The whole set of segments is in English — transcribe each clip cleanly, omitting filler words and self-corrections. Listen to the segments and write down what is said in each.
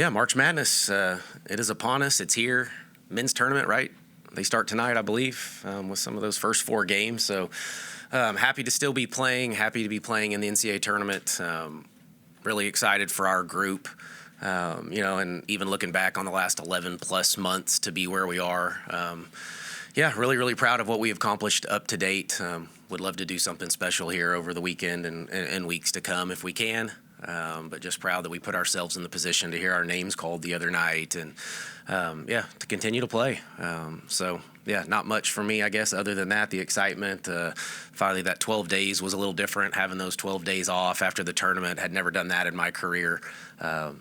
Yeah, March Madness, it is upon us. It's here. Men's tournament, right? They start tonight, I believe, with some of those first 4 games. So happy to still be playing, happy to be playing in the NCAA tournament. Really excited for our group, and even looking back on the last 11-plus months to be where we are. Really, really proud of what we have accomplished up to date. Would love to do something special here over the weekend and weeks to come if we can. But just proud that we put ourselves in the position to hear our names called the other night and, to continue to play. Not much for me, I guess, other than that, the excitement. Finally, that 12 days was a little different, having those 12 days off after the tournament. Had never done that in my career.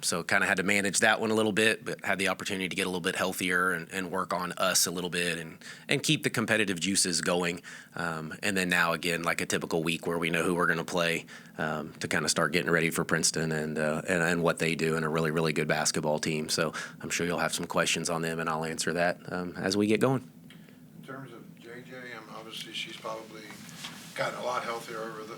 So kind of had to manage that one a little bit, but had the opportunity to get a little bit healthier and work on us a little bit and keep the competitive juices going. And then now, again, like a typical week where we know who we're going to play to kind of start getting ready for Princeton and what they do, and a really, really good basketball team. So I'm sure you'll have some questions on them, and I'll answer that as we get going. In terms of JJ, obviously she's probably gotten a lot healthier over the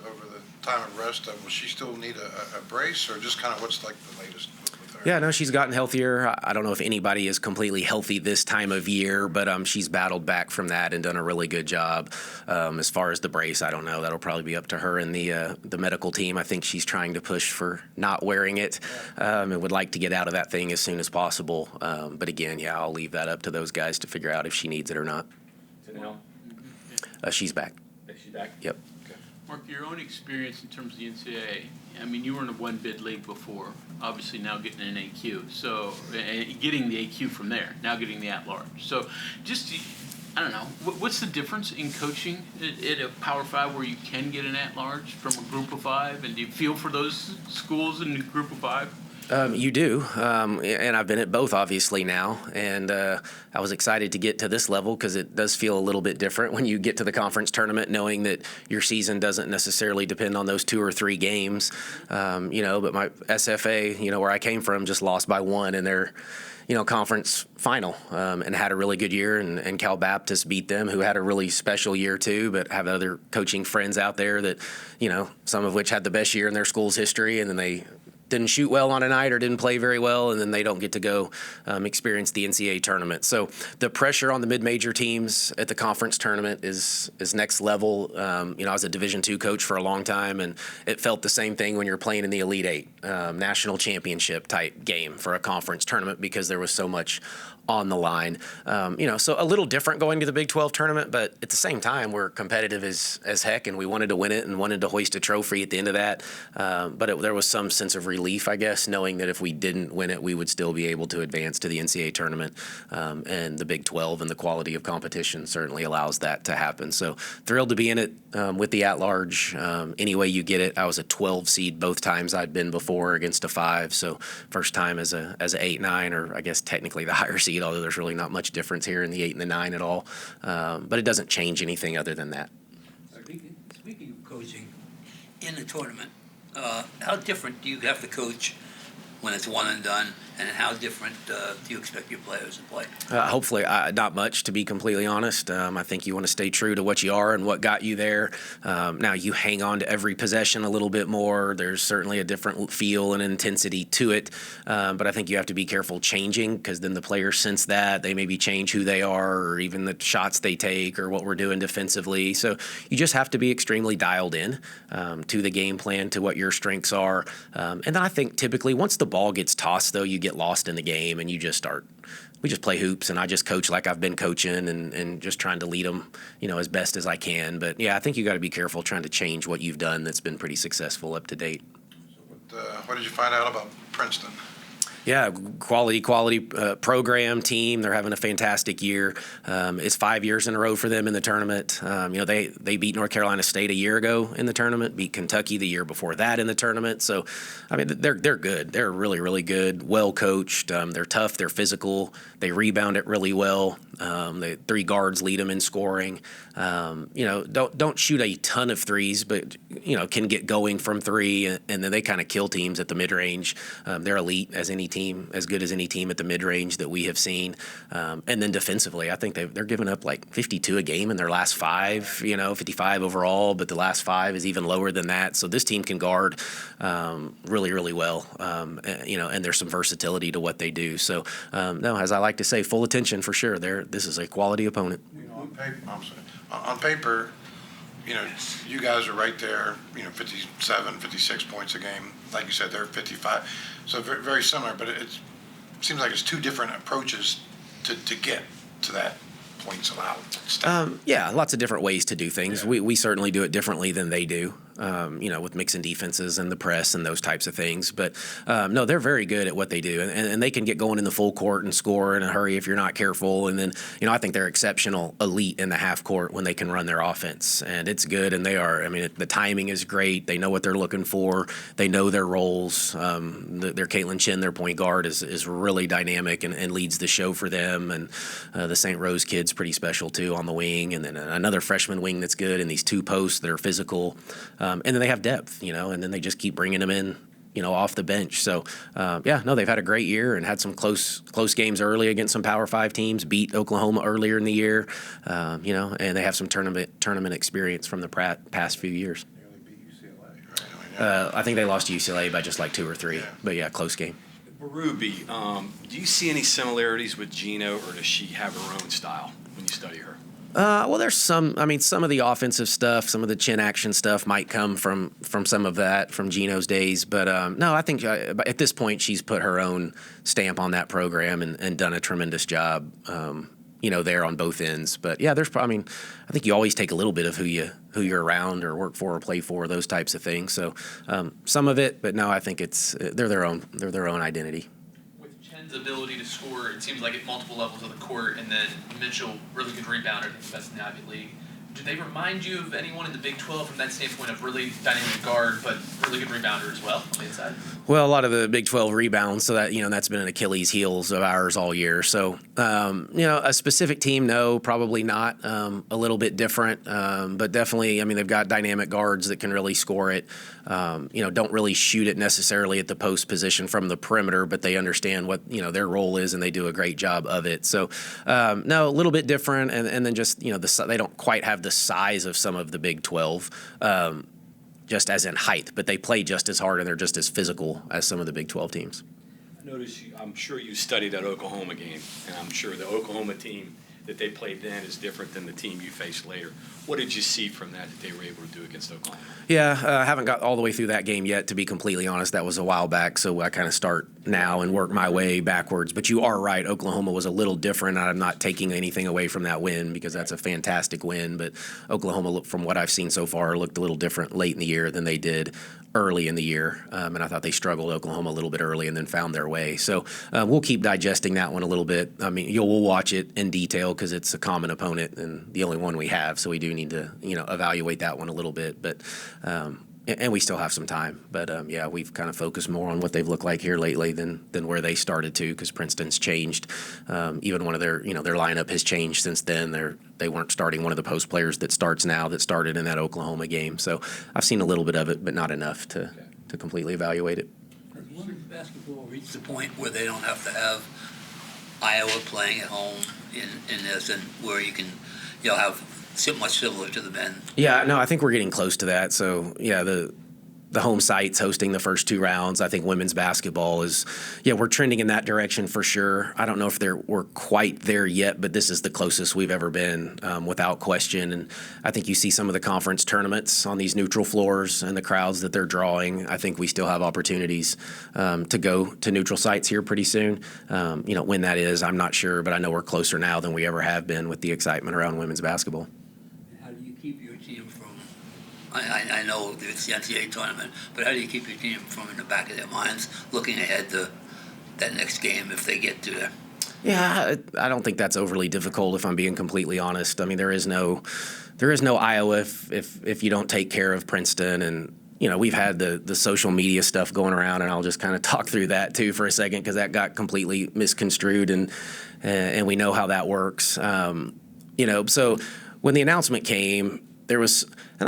time of rest. Will she still need a brace, or just kind of what's like the latest with her? Yeah, no, she's gotten healthier. I don't know if anybody is completely healthy this time of year, but she's battled back from that and done a really good job. As far as the brace, I don't know. That'll probably be up to her and the medical team. I think she's trying to push for not wearing it and would like to get out of that thing as soon as possible. But again, I'll leave that up to those guys to figure out if she needs it or not. She's back. Is she back? Yep. Okay. Mark, your own experience in terms of the NCAA, you were in a one-bid league before, obviously now getting an AQ. So getting the AQ from there, now getting the at-large. So just, I don't know, what's the difference in coaching at a Power 5 where you can get an at-large from a group of 5? And do you feel for those schools in the group of 5? You do, and I've been at both obviously now, and I was excited to get to this level because it does feel a little bit different when you get to the conference tournament, knowing that your season doesn't necessarily depend on those 2 or 3 games, but my SFA, where I came from, just lost by 1 in their conference final, and had a really good year, and Cal Baptist beat them, who had a really special year too, but have other coaching friends out there that, some of which had the best year in their school's history, and then they didn't shoot well on a night or didn't play very well, and then they don't get to go experience the NCAA tournament. So the pressure on the mid-major teams at the conference tournament is next level. I was a Division II coach for a long time, and it felt the same thing when you're playing in the Elite Eight, national championship type game for a conference tournament, because there was so much on the line. So a little different going to the Big 12 tournament, but at the same time, we're competitive as heck, and we wanted to win it and wanted to hoist a trophy at the end of that. But there was some sense of relief, I guess, knowing that if we didn't win it, we would still be able to advance to the NCAA tournament. And the Big 12 and the quality of competition certainly allows that to happen. So thrilled to be in it with the at-large. Any way you get it. I was a 12 seed both times I'd been before against a 5. So first time as a 8-9, or I guess technically the higher seed, although there's really not much difference here in the 8 and the 9 at all. But it doesn't change anything other than that. Speaking of coaching in the tournament, how different do you have to coach when it's one and done, and how different do you expect your players to play? Hopefully, not much, to be completely honest. I think you want to stay true to what you are and what got you there. Now, you hang on to every possession a little bit more. There's certainly a different feel and intensity to it, but I think you have to be careful changing, because then the players sense that. They maybe change who they are, or even the shots they take, or what we're doing defensively. So you just have to be extremely dialed in to the game plan, to what your strengths are. And then I think typically once the ball gets tossed, though, you get lost in the game, and we just play hoops, and I just coach like I've been coaching, and just trying to lead them, as best as I can. But I think you got to be careful trying to change what you've done that's been pretty successful up to date. So what did you find out about Princeton? Yeah, quality program, team. They're having a fantastic year. It's 5 years in a row for them in the tournament. They beat North Carolina State a year ago in the tournament, beat Kentucky the year before that in the tournament. So, they're good. They're really, really good, well coached. They're tough. They're physical. They rebound it really well. The 3 guards lead them in scoring. Don't shoot a ton of threes, but can get going from 3, and then they kind of kill teams at the mid range. They're elite as any team, as good as any team at the mid range that we have seen. And then defensively, I think they're giving up like 52 a game in their last 5. 55 overall, but the last 5 is even lower than that. So this team can guard really, really well. And there's some versatility to what they do. So no, as I like to say, full attention for sure. This is a quality opponent. On paper, you guys are right there, 57, 56 points a game. Like you said, they're 55. So very, very similar, but it seems like it's 2 different approaches to get to that points allowed. Yeah, lots of different ways to do things. Yeah. We certainly do it differently than they do. With mixing defenses and the press and those types of things. But no, they're very good at what they do, and they can get going in the full court and score in a hurry if you're not careful. And then, I think they're exceptional elite in the half court when they can run their offense, and it's good. And they are. I mean, the timing is great. They know what they're looking for. They know their roles. Their Caitlin Chin, their point guard, is really dynamic and leads the show for them. And the St. Rose kid's pretty special too on the wing, and then another freshman wing that's good, and these 2 posts that are physical. And then they have depth, and then they just keep bringing them in, off the bench. So, they've had a great year and had some close games early against some Power 5 teams, beat Oklahoma earlier in the year, and they have some tournament experience from the past few years. They only beat UCLA, right? I think they lost to UCLA by just like 2 or 3, but yeah, close game. Ruby, do you see any similarities with Gino, or does she have her own style when you study her? Well, there's some. I mean, some of the offensive stuff, some of the chin action stuff might come from some of that from Gino's days. But no, I think at this point she's put her own stamp on that program and done a tremendous job. There on both ends. But yeah, I think you always take a little bit of who you're around or work for or play for, those types of things. So some of it, but no, I think they're their own identity. Ability to score, it seems like at multiple levels of the court, and then Mitchell, really good rebounder, the best in the Ivy League. Do they remind you of anyone in the Big 12 from that standpoint of really dynamic guard, but really good rebounder as well on the inside? Well, a lot of the Big 12 rebounds, so that that's been an Achilles heels of ours all year. So a specific team, no, probably not. A little bit different, but definitely. I mean, they've got dynamic guards that can really score it. Don't really shoot it necessarily at the post position from the perimeter, but they understand what their role is, and they do a great job of it. So no, a little bit different, and then just they don't quite have the size of some of the Big 12. Just as in height, but they play just as hard and they're just as physical as some of the Big 12 teams. I noticed I'm sure you studied that Oklahoma game, and I'm sure the Oklahoma team that they played then is different than the team you faced later. What did you see from that they were able to do against Oklahoma? Yeah, I haven't got all the way through that game yet, to be completely honest. That was a while back, so I kind of start now and work my way backwards. But you are right, Oklahoma was a little different. I'm not taking anything away from that win because that's a fantastic win. But Oklahoma, from what I've seen so far, looked a little different late in the year than they did early in the year, and I thought they struggled Oklahoma a little bit early and then found their way. So we'll keep digesting that one a little bit. I mean, we'll watch it in detail because it's a common opponent and the only one we have, so we do need to evaluate that one a little bit. But and we still have some time. But yeah, we've kind of focused more on what they've looked like here lately than where they started to, because Princeton's changed. Even one of their their lineup has changed since then. They weren't starting one of the post players that starts now that started in that Oklahoma game. So I've seen a little bit of it, but not enough to completely evaluate it. Has women's basketball reached the point where they don't have to have Iowa playing at home in this, and where you can have much similar to the men? Yeah, no, I think we're getting close to that. So yeah, the home site's hosting the first 2 rounds. I think women's basketball is, we're trending in that direction for sure. I don't know if we're quite there yet, but this is the closest we've ever been, without question. And I think you see some of the conference tournaments on these neutral floors and the crowds that they're drawing. I think we still have opportunities to go to neutral sites here pretty soon. When that is, I'm not sure, but I know we're closer now than we ever have been with the excitement around women's basketball. How do you keep your team from, I know it's the NCAA tournament, but how do you keep your team from, in the back of their minds, looking ahead to that next game if they get to there? Yeah, I don't think that's overly difficult, if I'm being completely honest. I mean, there is no Iowa if you don't take care of Princeton, and we've had the social media stuff going around, and I'll just kind of talk through that too for a second because that got completely misconstrued, and we know how that works. So when the announcement came, there was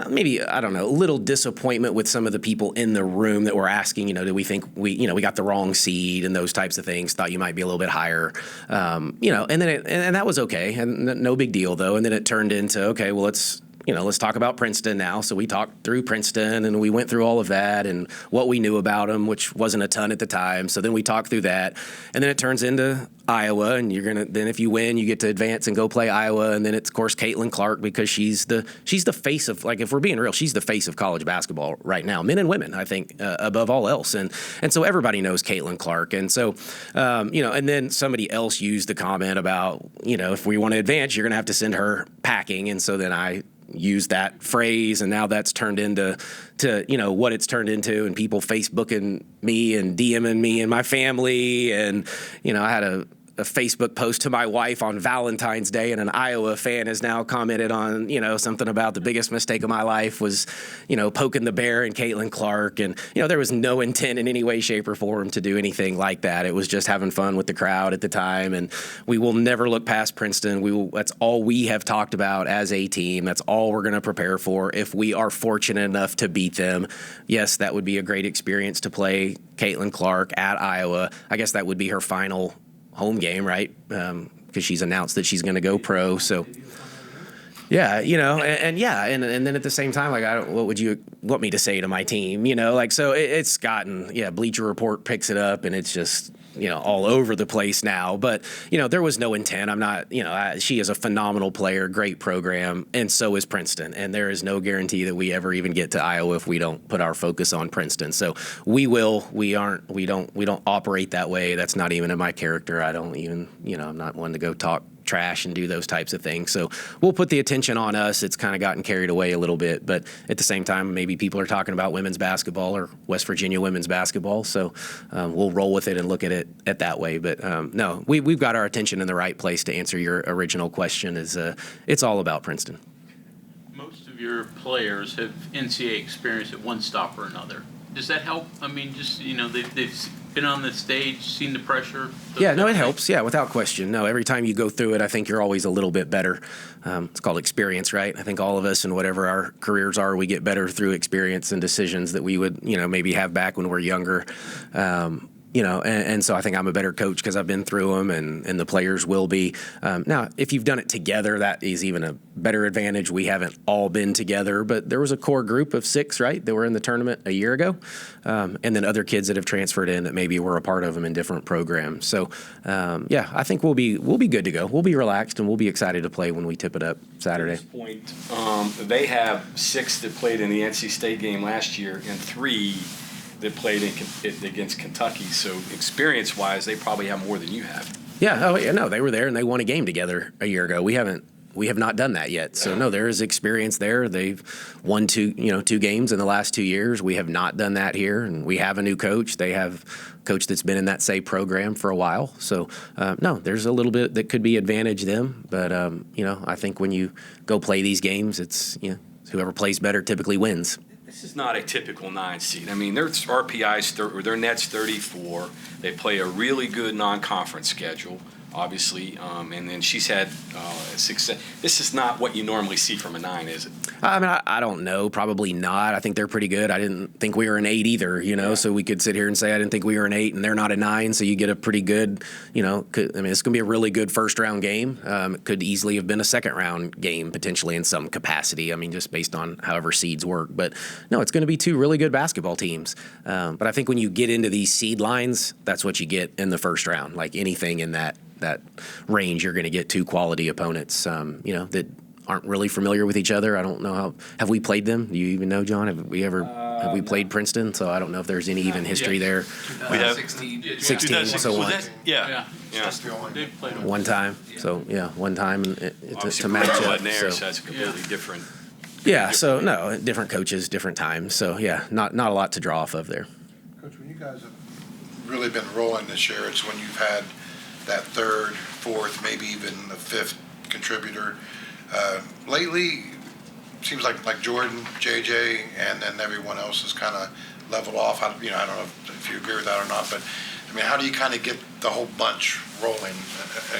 maybe, I don't know, a little disappointment with some of the people in the room that were asking, do we think we got the wrong seed and those types of things, thought you might be a little bit higher, and then and that was okay, and no big deal though. And then it turned into, okay, well, let's talk about Princeton now. So we talked through Princeton, and we went through all of that and what we knew about them, which wasn't a ton at the time. So then we talked through that, and then it turns into Iowa, and then if you win, you get to advance and go play Iowa, and then it's of course Caitlin Clark, because she's the face of, like, if we're being real, she's the face of college basketball right now, men and women, I think, above all else, and so everybody knows Caitlin Clark, and so and then somebody else used the comment about if we want to advance, you're going to have to send her packing, and so then I use that phrase, and now that's turned into what it's turned into, and people Facebooking me and DMing me and my family, and I had a Facebook post to my wife on Valentine's Day, and an Iowa fan has now commented on something about the biggest mistake of my life was poking the bear and Caitlin Clark, and there was no intent in any way, shape, or form to do anything like that. It was just having fun with the crowd at the time, and we will never look past Princeton. That's all we have talked about as a team. That's all we're going to prepare for. If we are fortunate enough to beat them, yes, that would be a great experience to play Caitlin Clark at Iowa. I guess that would be her final home game, right? Because she's announced that she's going to go pro. So, yeah, and then at the same time, like, what would you want me to say to my team? So it's gotten, Bleacher Report picks it up, and it's just all over the place now. But there was no intent. I'm not, she is a phenomenal player, great program, and so is Princeton. And there is no guarantee that we ever even get to Iowa if we don't put our focus on Princeton. So we will. We don't operate that way. That's not even in my character. I don't even, I'm not one to go talk trash and do those types of things. So we'll put the attention on us. It's kind of gotten carried away a little bit, but at the same time, maybe people are talking about women's basketball or West Virginia women's basketball. So we'll roll with it and look at it that way. But no, we've got our attention in the right place. To answer your original question, is it's all about Princeton. Most of your players have NCAA experience at one stop or another. Does that help? I mean, just, they've been on the stage, seen the pressure? Yeah, no, it helps. Yeah, without question. No, every time you go through it, I think you're always a little bit better. It's called experience, right? I think all of us, and whatever our careers are, we get better through experience and decisions that we would, maybe have back when we're younger. And so I think I'm a better coach because I've been through them, and the players will be. Now, if you've done it together, that is even a better advantage. We haven't all been together, but there was a core group of 6, right, that were in the tournament a year ago, and then other kids that have transferred in that maybe were a part of them in different programs. So, I think we'll be good to go. We'll be relaxed, and we'll be excited to play when we tip it up Saturday. At this point, they have 6 that played in the NC State game last year, and 3 that played against Kentucky. So experience-wise, they probably have more than you have. Yeah. Oh, yeah. No, they were there and they won a game together a year ago. We have not done that yet. So no, there is experience there. They've won 2 games in the last 2 years. We have not done that here, and we have a new coach. They have a coach that's been in that same program for a while. So no, there's a little bit that could be advantage them. But I think when you go play these games, it's whoever plays better typically wins. This is not a typical 9 seed. I mean, their RPI's their net's 34. They play a really good non-conference schedule, obviously, and then she's had success. This is not what you normally see from a 9, is it? I mean, I don't know. Probably not. I think they're pretty good. I didn't think we were an 8 either, so we could sit here and say I didn't think we were an 8, and they're not a 9, so you get a pretty good, it's going to be a really good first-round game. It could easily have been a second-round game, potentially, in some capacity, just based on however seeds work. But, no, it's going to be 2 really good basketball teams. But I think when you get into these seed lines, that's what you get in the first round. Like anything in that range, you're going to get 2 quality opponents, that aren't really familiar with each other. I don't know have we played them? Do you even know, John? Have we played Princeton? So I don't know if there's any even history there. We have 16. 16. So one. Yeah. That's the only. They've played them. One time. So one time to match Obviously, up. there, so So. that's completely different. Yeah. So no, different coaches, different times. So yeah, not a lot to draw off of there. Coach, when you guys have really been rolling this year, it's when you've had that 3rd, 4th, maybe even the 5th contributor. Lately, seems like Jordan, JJ, and then everyone else is kind of leveled off. I don't know if you agree with that or not, but I mean, how do you kind of get the whole bunch rolling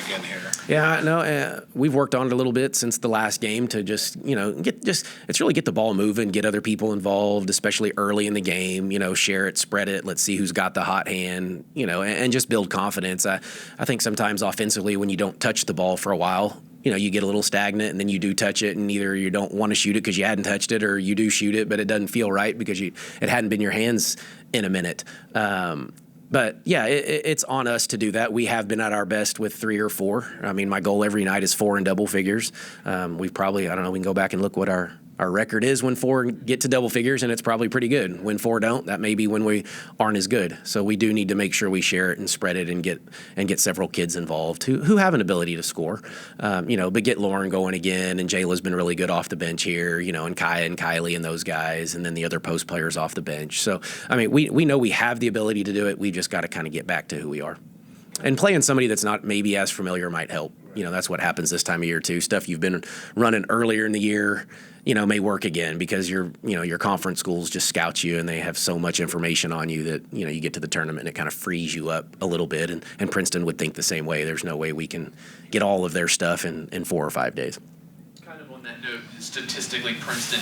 again here? Yeah, no, we've worked on it a little bit since the last game to just, it's really get the ball moving, get other people involved, especially early in the game, share it, spread it, let's see who's got the hot hand, and just build confidence. I think sometimes offensively when you don't touch the ball for a while, you get a little stagnant and then you do touch it and either you don't want to shoot it because you hadn't touched it or you do shoot it, but it doesn't feel right because it hadn't been in your hands in a minute. But, yeah, it's on us to do that. We have been at our best with 3 or 4. I mean, my goal every night is 4 in double figures. We've probably, I don't know, we can go back and look what our record is when 4 get to double figures, and it's probably pretty good. When 4 don't, that may be when we aren't as good. So we do need to make sure we share it and spread it and get several kids involved who have an ability to score. But get Lauren going again, and Jayla's been really good off the bench here, and Kaya and Kylie and those guys, and then the other post players off the bench. So, I mean, we know we have the ability to do it. We've just got to kind of get back to who we are. And playing somebody that's not maybe as familiar might help. That's what happens this time of year too. Stuff you've been running earlier in the year, may work again because your conference schools just scout you and they have so much information on you that, you get to the tournament and it kind of frees you up a little bit. And Princeton would think the same way. There's no way we can get all of their stuff in 4 or 5 days. Kind of on that note, statistically, Princeton,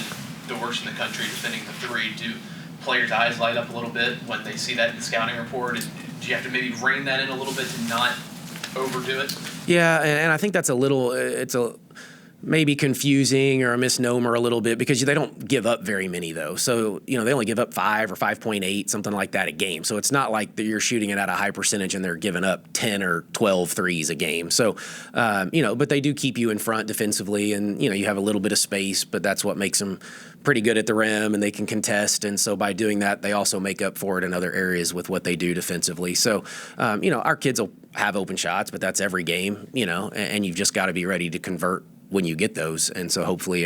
the worst in the country defending the 3. Do players' eyes light up a little bit when they see that in the scouting report? And do you have to maybe rein that in a little bit to not overdo it? Yeah, and I think that's it's maybe confusing or a misnomer a little bit because they don't give up very many though. So, they only give up 5 or 5.8, something like that a game. So it's not like you're shooting it at a high percentage and they're giving up 10 or 12 threes a game. So, but they do keep you in front defensively and, you have a little bit of space, but that's what makes them pretty good at the rim and they can contest. And so by doing that, they also make up for it in other areas with what they do defensively. So, our kids will have open shots, but that's every game, and you've just got to be ready to convert when you get those. And so hopefully,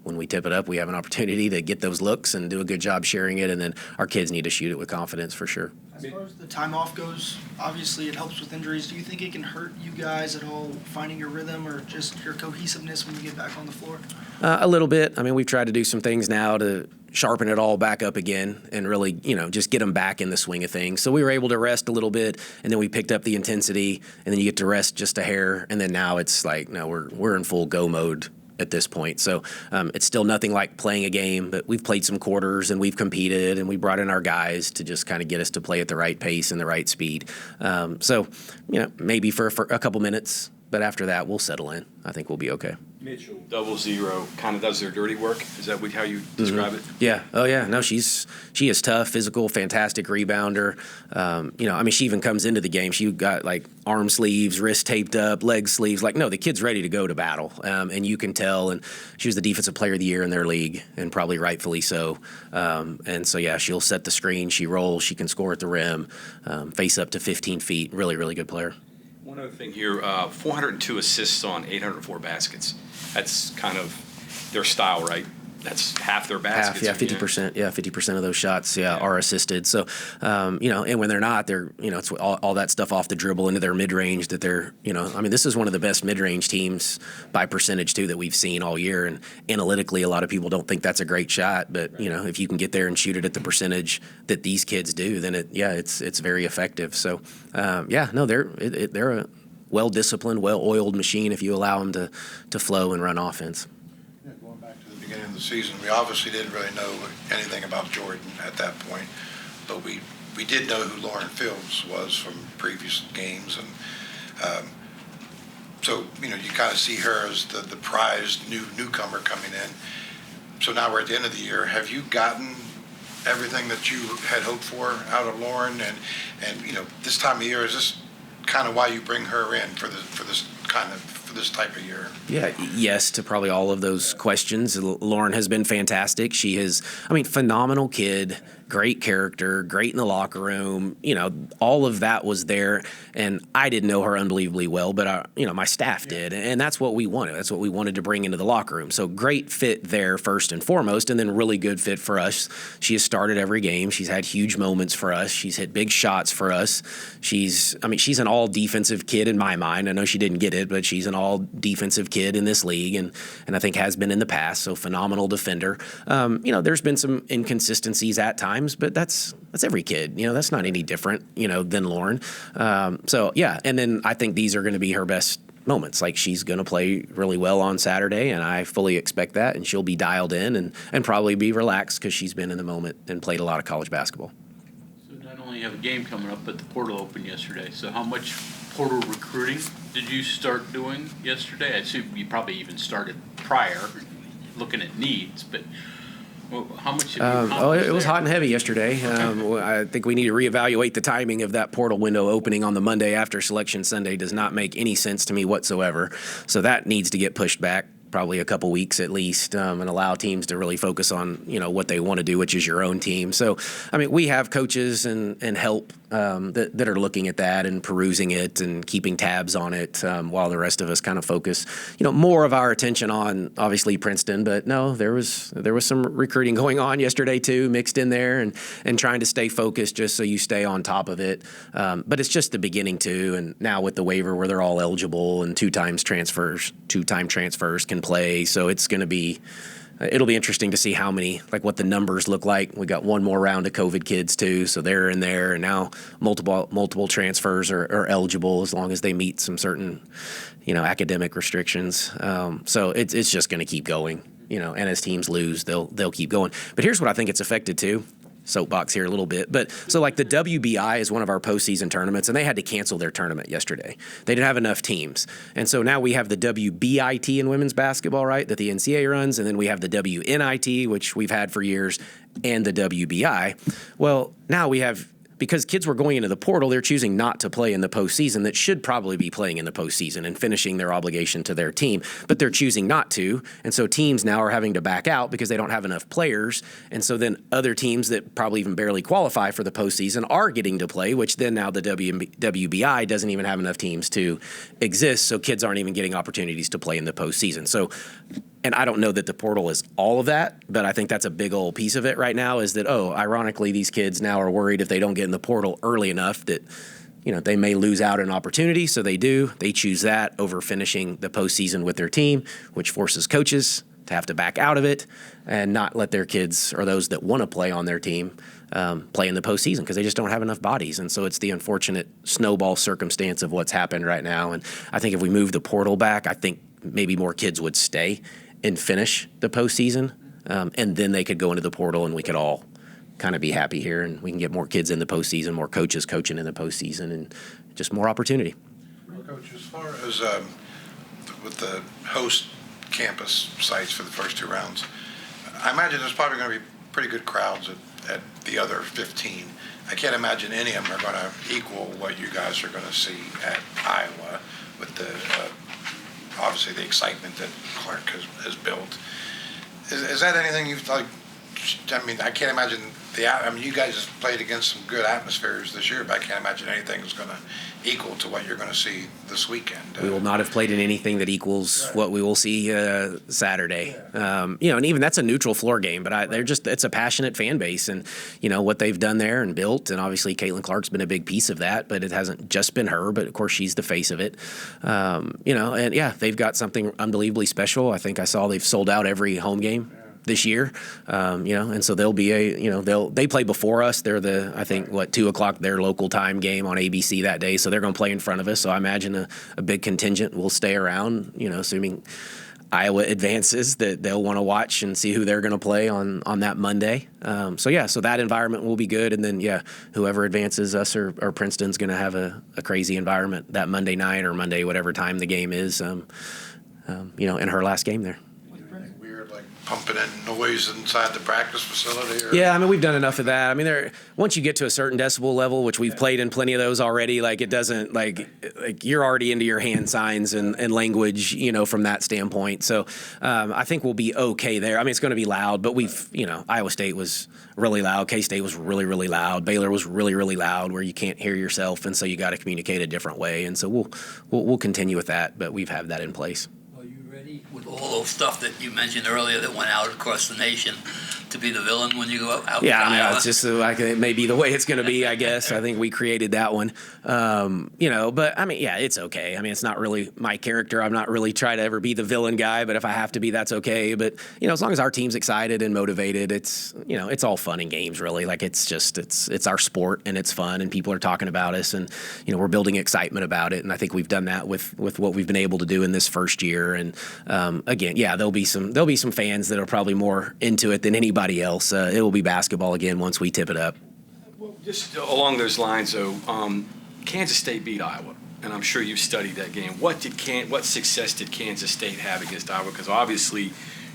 when we tip it up, we have an opportunity to get those looks and do a good job sharing it. And then our kids need to shoot it with confidence for sure. As far as the time off goes, obviously it helps with injuries. Do you think it can hurt you guys at all finding your rhythm or just your cohesiveness when you get back on the floor? A little bit. I mean, we've tried to do some things now to sharpen it all back up again and really, just get them back in the swing of things. So we were able to rest a little bit and then we picked up the intensity and then you get to rest just a hair. And then now it's like, no, we're in full go mode at this point. So it's still nothing like playing a game, but we've played some quarters and we've competed and we brought in our guys to just kind of get us to play at the right pace and the right speed. So, maybe for a couple minutes, but after that, we'll settle in. I think we'll be okay. Mitchell, 00, kind of does their dirty work. Is that how you describe it? Yeah. Oh, yeah. No, she is tough, physical, fantastic rebounder. She even comes into the game. She got like arm sleeves, wrist taped up, leg sleeves. Like, no, the kid's ready to go to battle, and you can tell. And she was the defensive player of the year in their league, and probably rightfully so. And so, yeah, she'll set the screen. She rolls. She can score at the rim, face up to 15 feet. Really, really good player. One other thing here, 402 assists on 804 baskets. That's kind of their style, right? That's half their baskets. Half, yeah, 50%. Yeah, 50% of those shots, are assisted. So, and when they're not, they're, it's all that stuff off the dribble into their mid-range that they're, this is one of the best mid-range teams by percentage, too, that we've seen all year. And analytically, a lot of people don't think that's a great shot. But, if you can get there and shoot it at the percentage that these kids do, then it's very effective. So, they're a well-disciplined, well-oiled machine if you allow them to flow and run offense. Going back to the beginning of the season, we obviously didn't really know anything about Jordan at that point, but we did know who Lauren Fields was from previous games, and so you kind of see her as the prized newcomer coming in. So now we're at the end of the year. Have you gotten everything that you had hoped for out of Lauren, and this time of year, is this kind of why you bring her in for this type of year? Yeah, yes to probably all of those questions. Lauren has been fantastic. She is, phenomenal kid, great character, great in the locker room. All of that was there. And I didn't know her unbelievably well, but my staff did. And that's what we wanted. That's what we wanted to bring into the locker room. So great fit there first and foremost, and then really good fit for us. She has started every game. She's had huge moments for us. She's hit big shots for us. She's an all defensive kid in my mind. I know she didn't get it, but she's an all defensive kid in this league, and I think has been in the past. So phenomenal defender. There's been some inconsistencies at times, but that's every kid. That's not any different, than Lauren. And then I think these are going to be her best moments. Like, she's going to play really well on Saturday, and I fully expect that, and she'll be dialed in and probably be relaxed because she's been in the moment and played a lot of college basketball. So not only have a game coming up, but the portal opened yesterday. So how much portal recruiting did you start doing yesterday? I assume you probably even started prior, looking at needs, but how much have you it was hot and heavy yesterday. I think we need to reevaluate the timing of that portal window opening on the Monday after Selection Sunday. Does not make any sense to me whatsoever. So that needs to get pushed back probably a couple weeks at least, and allow teams to really focus on, what they want to do, which is your own team. So, we have coaches and help that are looking at that and perusing it and keeping tabs on it, while the rest of us kind of focus, more of our attention on obviously Princeton. But no, there was some recruiting going on yesterday too, mixed in there, and trying to stay focused just so you stay on top of it. But it's just the beginning too, and now with the waiver where they're all eligible and two-time transfers can play. So it'll be interesting to see how many, what the numbers look like. We got one more round of COVID kids too, so they're in there, and now multiple transfers are eligible as long as they meet some certain, academic restrictions. So it's just going to keep going, and as teams lose, they'll keep going. But here's what I think it's affected too. Soapbox here a little bit, but so the WBI is one of our postseason tournaments, and they had to cancel their tournament yesterday. They didn't have enough teams, and so now we have the WBIT in women's basketball, right, that the NCAA runs, and then we have the WNIT, which we've had for years, and the WBI. Well, now we have, because kids were going into the portal, they're choosing not to play in the postseason that should probably be playing in the postseason and finishing their obligation to their team, but they're choosing not to, and so teams now are having to back out because they don't have enough players, and so then other teams that probably even barely qualify for the postseason are getting to play, which then now the WBI doesn't even have enough teams to exist, so kids aren't even getting opportunities to play in the postseason. So, and I don't know that the portal is all of that, but I think that's a big old piece of it right now, is that, ironically, these kids now are worried if they don't get in the portal early enough that, they may lose out on opportunity. So they choose that over finishing the postseason with their team, which forces coaches to have to back out of it and not let their kids, or those that want to play on their team, play in the postseason because they just don't have enough bodies. And so it's the unfortunate snowball circumstance of what's happened right now. And I think if we move the portal back, I think maybe more kids would stay and finish the postseason, and then they could go into the portal, and we could all kind of be happy here, and we can get more kids in the postseason, more coaches coaching in the postseason, and just more opportunity. Coach, as far as with the host campus sites for the first two rounds, I imagine there's probably going to be pretty good crowds at the other 15. I can't imagine any of them are going to equal what you guys are going to see at Iowa with the obviously the excitement that Clark has built. Is that anything you've I can't imagine you guys have played against some good atmospheres this year, but I can't imagine anything is going to equal to what you're going to see this weekend. We will not have played in anything that equals what we will see Saturday. And even that's a neutral floor game, but it's a passionate fan base, and what they've done there and built, and obviously Caitlin Clark's been a big piece of that, but it hasn't just been her, but of course she's the face of it. They've got something unbelievably special. I think I saw they've sold out every home game this year, and so they'll be they play before us. They're 2:00 their local time game on ABC that day, so they're going to play in front of us. So I imagine a big contingent will stay around, assuming Iowa advances, that they'll want to watch and see who they're going to play on that Monday. So that environment will be good, and then whoever advances, us or Princeton's going to have a crazy environment that Monday night or Monday, whatever time the game is, in her last game there. they're like pumping in noise inside the practice facility? Or? Yeah, I mean, we've done enough of that. I mean, once you get to a certain decibel level, which we've played in plenty of those already, like it doesn't like you're already into your hand signs and language, from that standpoint. So I think we'll be okay there. I mean, it's going to be loud, but Iowa State was really loud. K-State was really, really loud. Baylor was really, really loud, where you can't hear yourself, and so you got to communicate a different way. And so we'll continue with that, but we've had that in place. Are you ready with all those stuff that you mentioned earlier that went out across the nation to be the villain when you go out? Yeah, to I mean, Iowa? it's just like it may be the way it's going to be, I guess. I think we created that one. But I mean, yeah, it's okay. I mean, it's not really my character. I'm not really trying to ever be the villain guy, but if I have to be, that's okay. But, as long as our team's excited and motivated, it's all fun and games, really. Like, it's our sport, and it's fun, and people are talking about us, and, we're building excitement about it. And I think we've done that with what we've been able to do in this first year. And, again, yeah, there'll be some fans that are probably more into it than anybody else. It will be basketball again once we tip it up. Well, just along those lines, though, Kansas State beat Iowa, and I'm sure you've studied that game. What success did Kansas State have against Iowa? Because obviously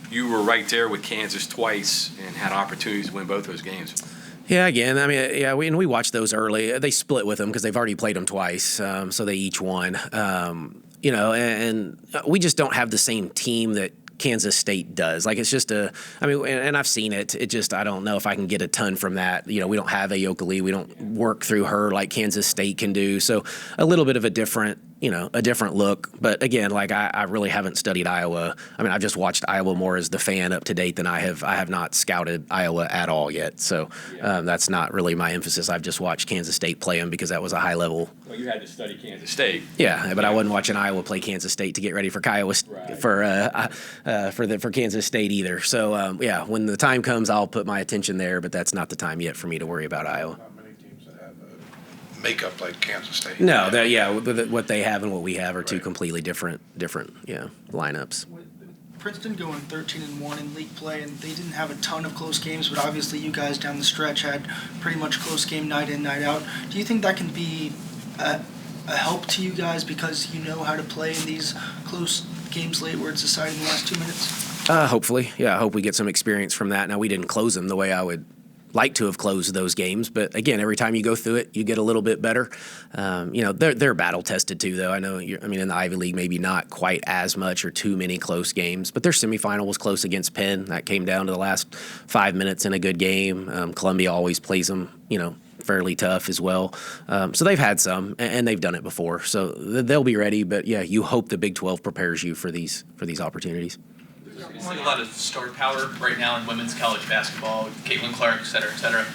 you were right there with Kansas twice and had opportunities to win both those games. Yeah, again, I mean, yeah, we watched those early. They split with them because they've already played them twice, so they each won. And we just don't have the same team that Kansas State does. Like, it's just and I've seen it. It just, I don't know if I can get a ton from that. We don't have Ayoka Lee. We don't work through her like Kansas State can do. So a little bit of a different look. But again, like I really haven't studied Iowa. I mean, I've just watched Iowa more as the fan up to date than I have not scouted Iowa at all yet. So that's not really my emphasis. I've just watched Kansas State play them because that was a high level. Well, you had to study Kansas State. Yeah, but I wasn't watching Iowa play Kansas State to get ready for for Kansas State either. So when the time comes, I'll put my attention there. But that's not the time yet for me to worry about Iowa. Not many teams that have a makeup like Kansas State. No, what they have and what we have are two completely different lineups. With Princeton going 13-1 in league play, and they didn't have a ton of close games, but obviously you guys down the stretch had pretty much close game night in, night out. Do you think that can be a help to you guys because you know how to play in these close games late where it's decided in the last 2 minutes? Hopefully. Yeah, I hope we get some experience from that. Now, we didn't close them the way I would like to have closed those games, but again, every time you go through it, you get a little bit better. They're battle tested too, though. I know. In the Ivy League, maybe not quite as much or too many close games, but their semifinal was close against Penn. That came down to the last 5 minutes in a good game. Columbia always plays them, fairly tough as well. So they've had some, and they've done it before, so they'll be ready. But yeah, you hope the Big 12 prepares you for these opportunities. There's a lot of star power right now in women's college basketball, Caitlin Clark, et cetera, et cetera.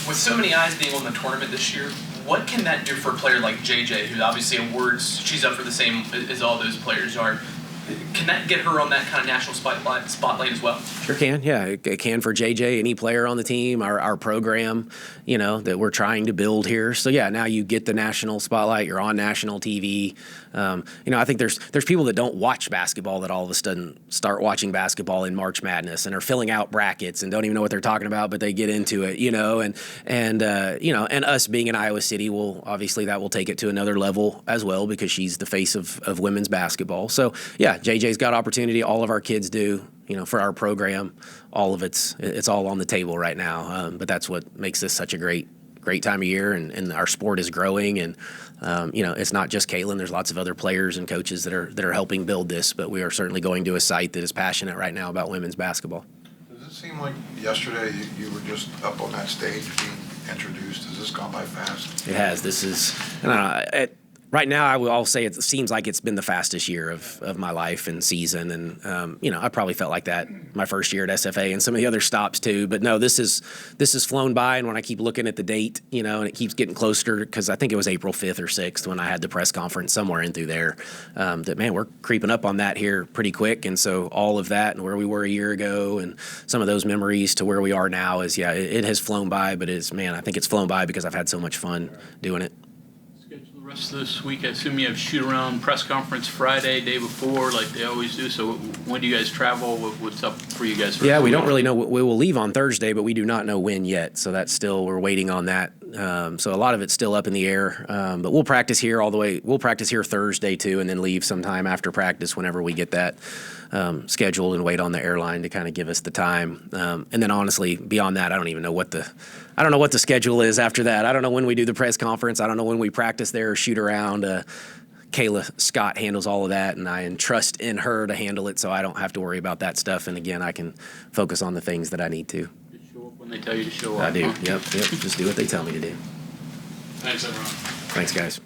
With so many eyes being on the tournament this year, what can that do for a player like JJ, who obviously awards, she's up for the same as all those players are? Can that get her on that kind of national spotlight as well? Sure can, yeah. It can for JJ, any player on the team, our program, that we're trying to build here. So, yeah, now you get the national spotlight. You're on national TV. I think there's people that don't watch basketball that all of a sudden start watching basketball in March Madness and are filling out brackets and don't even know what they're talking about, but they get into it, and us being in Iowa City that will take it to another level as well because she's the face of women's basketball. So, yeah, JJ's got opportunity. All of our kids do. For our program, all of it's all on the table right now. But that's what makes this such a great time of year, and our sport is growing. And it's not just Caitlin. There's lots of other players and coaches that are helping build this. But we are certainly going to a site that is passionate right now about women's basketball. Does it seem like yesterday you were just up on that stage being introduced? Has this gone by fast? It has. This is. Right now, I'll say it seems like it's been the fastest year of my life and season. And, I probably felt like that my first year at SFA and some of the other stops too. But no, this has flown by. And when I keep looking at the date, and it keeps getting closer because I think it was April 5th or 6th when I had the press conference somewhere in through there, we're creeping up on that here pretty quick. And so all of that and where we were a year ago and some of those memories to where we are now it has flown by. But I think it's flown by because I've had so much fun doing it. Rest of this week, I assume you have shoot-around press conference Friday, day before, like they always do. So when do you guys travel? What's up for you guys? Yeah, we don't really know. We will leave on Thursday, but we do not know when yet. So that's still, we're waiting on that So a lot of it's still up in the air. But we'll practice here all the way. We'll practice here Thursday too, and then leave sometime after practice whenever we get that scheduled, and wait on the airline to kind of give us the time. And then honestly, beyond that, I don't know what the schedule is after that. I don't know when we do the press conference. I don't know when we practice there or shoot around. Kayla Scott handles all of that, and I entrust in her to handle it, so I don't have to worry about that stuff. And again, I can focus on the things that I need to. Just show up when they tell you to show up. I do. Huh? Yep. Just do what they tell me to do. Thanks, everyone. Thanks, guys.